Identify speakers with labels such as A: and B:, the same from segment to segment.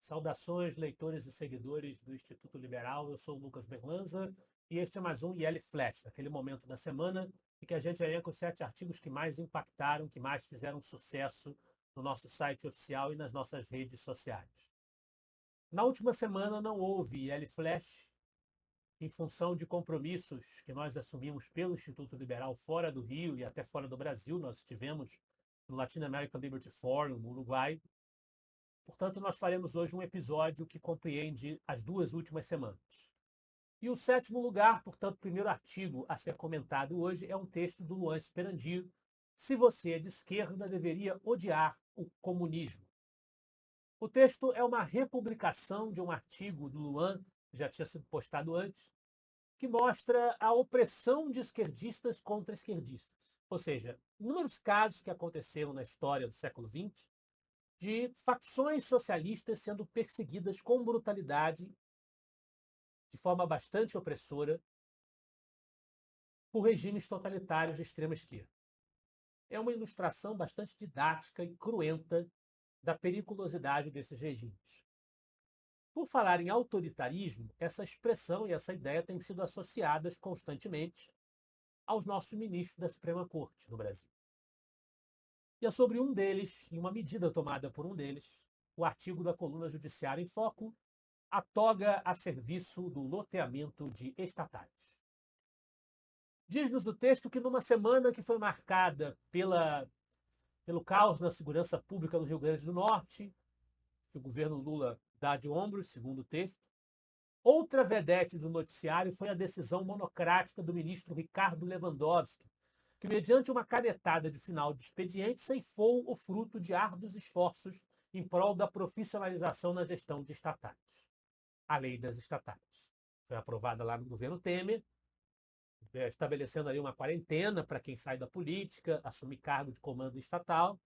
A: Saudações, leitores e seguidores do Instituto Liberal. Eu sou o Lucas Berlanza e este é mais um IL Flash, aquele momento da semana em que a gente elenca os 7 artigos que mais impactaram, que mais fizeram sucesso no nosso site oficial e nas nossas redes sociais. Na última semana não houve IL Flash em função de compromissos que nós assumimos pelo Instituto Liberal fora do Rio e até fora do Brasil. Nós estivemos no Latin American Liberty Forum, no Uruguai. Portanto, nós faremos hoje um episódio que compreende as 2 últimas semanas. E o 7º lugar, portanto, o primeiro artigo a ser comentado hoje é um texto do Luan Esperandio. Se você é de esquerda, deveria odiar o comunismo. O texto é uma republicação de um artigo do Luan, que já tinha sido postado antes, que mostra a opressão de esquerdistas contra esquerdistas. Ou seja, inúmeros casos que aconteceram na história do século XX de facções socialistas sendo perseguidas com brutalidade, de forma bastante opressora, por regimes totalitários de extrema esquerda. É uma ilustração bastante didática e cruenta da periculosidade desses regimes. Por falar em autoritarismo, essa expressão e essa ideia têm sido associadas constantemente aos nossos ministros da Suprema Corte no Brasil. E é sobre um deles, em uma medida tomada por um deles, o artigo da coluna Judiciário em Foco, a toga a serviço do loteamento de estatais. Diz-nos o texto que numa semana que foi marcada pelo caos na segurança pública no Rio Grande do Norte, que o governo Lula dá de ombros, segundo o texto, outra vedete do noticiário foi a decisão monocrática do ministro Ricardo Lewandowski, que, mediante uma canetada de final de expediente, ceifou o fruto de árduos esforços em prol da profissionalização na gestão de estatais. A lei das estatais foi aprovada lá no governo Temer, estabelecendo ali uma quarentena para quem sai da política, assumir cargo de comando estatal,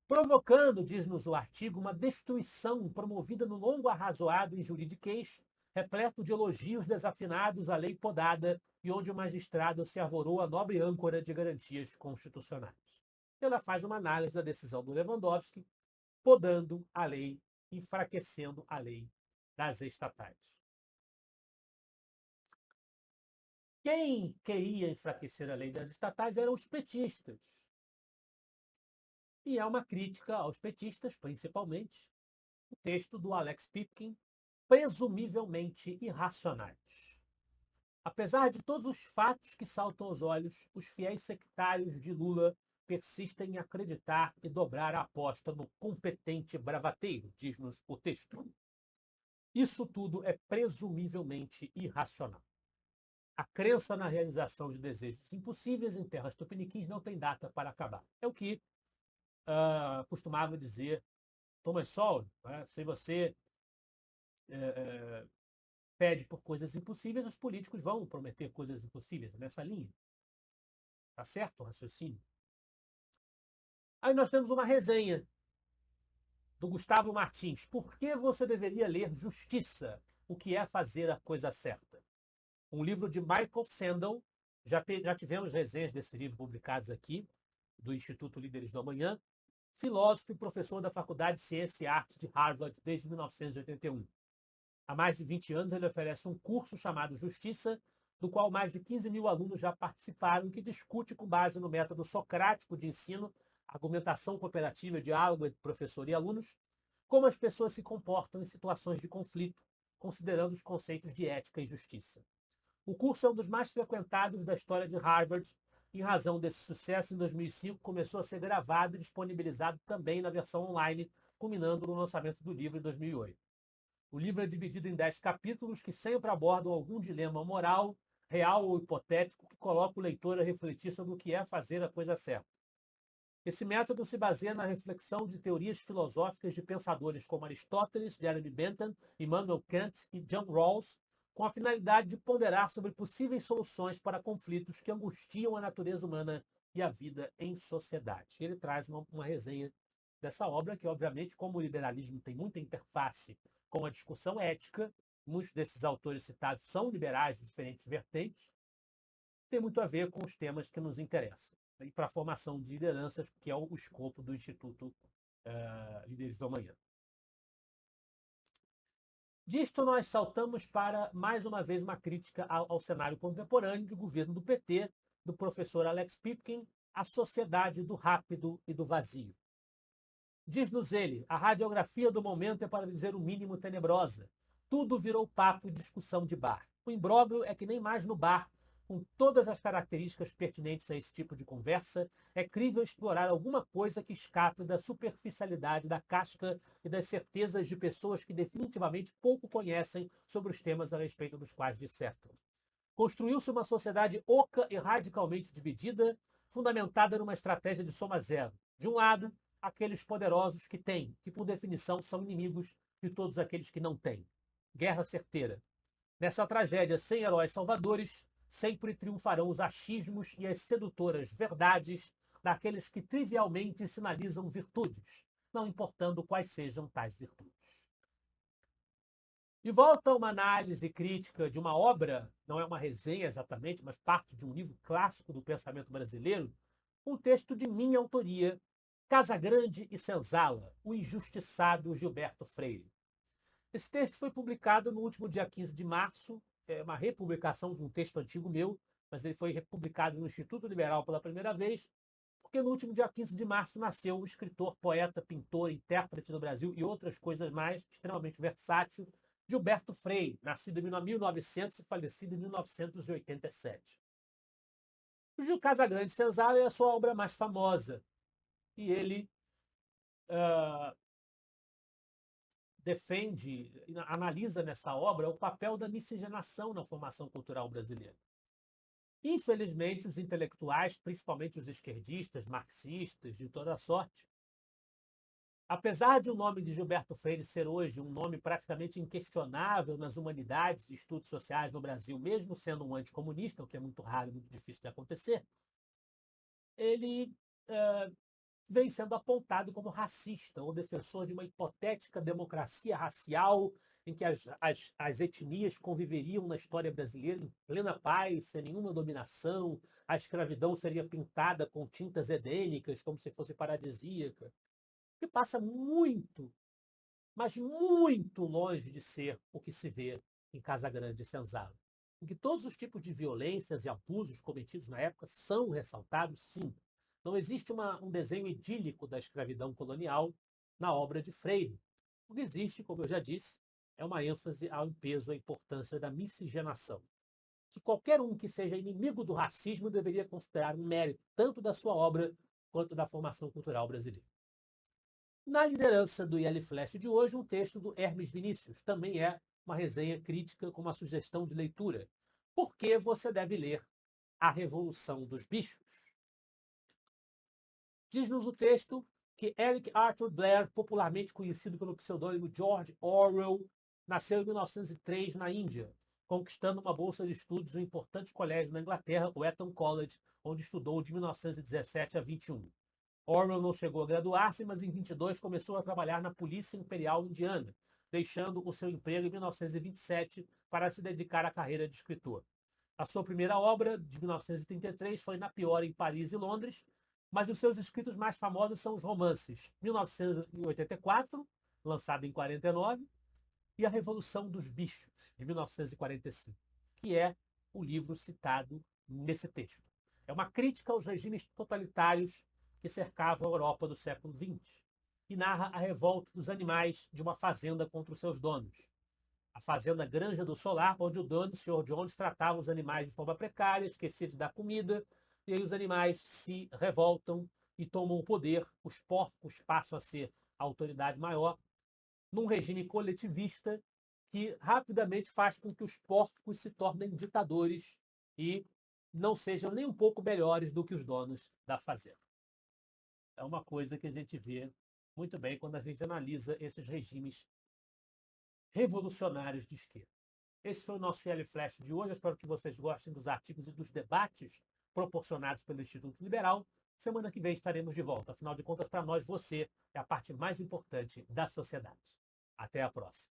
A: provocando, diz-nos o artigo, uma destruição promovida no longo arrazoado em juridiquês, repleto de elogios desafinados à lei podada e onde o magistrado se arvorou a nobre âncora de garantias constitucionais. Ela faz uma análise da decisão do Lewandowski, podando a lei, enfraquecendo a lei das estatais. Quem queria enfraquecer a lei das estatais eram os petistas. E é uma crítica aos petistas, principalmente, o texto do Alex Pipkin, presumivelmente irracionais. Apesar de todos os fatos que saltam aos olhos, os fiéis sectários de Lula persistem em acreditar e dobrar a aposta no competente bravateiro, diz-nos o texto. Isso tudo é presumivelmente irracional. A crença na realização de desejos impossíveis em terras tupiniquins não tem data para acabar. É o que costumava dizer Thomas Sowell, né? Se você pede por coisas impossíveis, os políticos vão prometer coisas impossíveis, nessa linha. Tá certo o raciocínio? Aí nós temos uma resenha do Gustavo Martins. Por que você deveria ler Justiça? O que é fazer a coisa certa? Um livro de Michael Sandel. Já tivemos resenhas desse livro publicados aqui, do Instituto Líderes do Amanhã. Filósofo e professor da Faculdade de Ciência e Arte de Harvard desde 1981. Há mais de 20 anos, ele oferece um curso chamado Justiça, do qual mais de 15 mil alunos já participaram, que discute, com base no método socrático de ensino, argumentação cooperativa, diálogo entre professor e alunos, como as pessoas se comportam em situações de conflito, considerando os conceitos de ética e justiça. O curso é um dos mais frequentados da história de Harvard. Em razão desse sucesso, em 2005, começou a ser gravado e disponibilizado também na versão online, culminando no lançamento do livro em 2008. O livro é dividido em 10 capítulos que sempre abordam algum dilema moral, real ou hipotético, que coloca o leitor a refletir sobre o que é fazer a coisa certa. Esse método se baseia na reflexão de teorias filosóficas de pensadores como Aristóteles, Jeremy Bentham, Immanuel Kant e John Rawls, com a finalidade de ponderar sobre possíveis soluções para conflitos que angustiam a natureza humana e a vida em sociedade. Ele traz uma resenha dessa obra que, obviamente, como o liberalismo tem muita interface com a discussão ética, muitos desses autores citados são liberais de diferentes vertentes, tem muito a ver com os temas que nos interessam. E para a formação de lideranças, que é o escopo do Instituto Líderes do Amanhã. Disto nós saltamos para, mais uma vez, uma crítica ao cenário contemporâneo de governo do PT, do professor Alex Pipkin, a sociedade do rápido e do vazio. Diz-nos ele, a radiografia do momento é, para dizer o mínimo, tenebrosa. Tudo virou papo e discussão de bar. O imbróglio é que nem mais no bar, com todas as características pertinentes a esse tipo de conversa, é crível explorar alguma coisa que escape da superficialidade, da casca e das certezas de pessoas que definitivamente pouco conhecem sobre os temas a respeito dos quais dissertam. Construiu-se uma sociedade oca e radicalmente dividida, fundamentada numa estratégia de soma zero. De um lado, aqueles poderosos que têm, que por definição são inimigos de todos aqueles que não têm. Guerra certeira. Nessa tragédia sem heróis salvadores, sempre triunfarão os achismos e as sedutoras verdades daqueles que trivialmente sinalizam virtudes, não importando quais sejam tais virtudes. De volta a uma análise crítica de uma obra, não é uma resenha exatamente, mas parte de um livro clássico do pensamento brasileiro, um texto de minha autoria, Casagrande e Senzala, o injustiçado Gilberto Freire. Esse texto foi publicado no último dia 15 de março, é uma republicação de um texto antigo meu, mas ele foi republicado no Instituto Liberal pela primeira vez, porque no último dia 15 de março nasceu o escritor, poeta, pintor, intérprete no Brasil e outras coisas mais, extremamente versátil, Gilberto Freire, nascido em 1900 e falecido em 1987. O Gil Casagrande Senzala é a sua obra mais famosa, e ele defende, analisa nessa obra o papel da miscigenação na formação cultural brasileira. Infelizmente, os intelectuais, principalmente os esquerdistas, marxistas, de toda sorte, apesar de o nome de Gilberto Freire ser hoje um nome praticamente inquestionável nas humanidades e estudos sociais no Brasil, mesmo sendo um anticomunista, o que é muito raro e muito difícil de acontecer, ele vem sendo apontado como racista ou defensor de uma hipotética democracia racial em que as etnias conviveriam na história brasileira em plena paz, sem nenhuma dominação, a escravidão seria pintada com tintas edênicas, como se fosse paradisíaca, que passa muito, mas muito longe de ser o que se vê em Casagrande e Senzala. Em que todos os tipos de violências e abusos cometidos na época são ressaltados, sim. Não existe um desenho idílico da escravidão colonial na obra de Freire. O que existe, como eu já disse, é uma ênfase ao peso, à importância da miscigenação. Que qualquer um que seja inimigo do racismo deveria considerar um mérito tanto da sua obra quanto da formação cultural brasileira. Na liderança do IL Flash de hoje, um texto do Hermes Vinícius. Também é uma resenha crítica com uma sugestão de leitura. Por que você deve ler A Revolução dos Bichos? Diz-nos o texto que Eric Arthur Blair, popularmente conhecido pelo pseudônimo George Orwell, nasceu em 1903 na Índia, conquistando uma bolsa de estudos no importante colégio na Inglaterra, o Eton College, onde estudou de 1917 a 21. Orwell não chegou a graduar-se, mas em 22 começou a trabalhar na Polícia Imperial Indiana, deixando o seu emprego em 1927 para se dedicar à carreira de escritor. A sua primeira obra, de 1933, foi Na Pior em Paris e Londres, mas os seus escritos mais famosos são os romances 1984, lançado em 49, e A Revolução dos Bichos, de 1945, que é o livro citado nesse texto. É uma crítica aos regimes totalitários que cercavam a Europa do século XX e narra a revolta dos animais de uma fazenda contra os seus donos. A fazenda Granja do Solar, onde o dono, o Sr. Jones, tratava os animais de forma precária, esquecia de dar comida, e aí os animais se revoltam e tomam o poder, os porcos passam a ser a autoridade maior, num regime coletivista que rapidamente faz com que os porcos se tornem ditadores e não sejam nem um pouco melhores do que os donos da fazenda. É uma coisa que a gente vê muito bem quando a gente analisa esses regimes revolucionários de esquerda. Esse foi o nosso IL Flash de hoje. Eu espero que vocês gostem dos artigos e dos debates proporcionados pelo Instituto Liberal. Semana que vem estaremos de volta. Afinal de contas, para nós, você é a parte mais importante da sociedade. Até a próxima.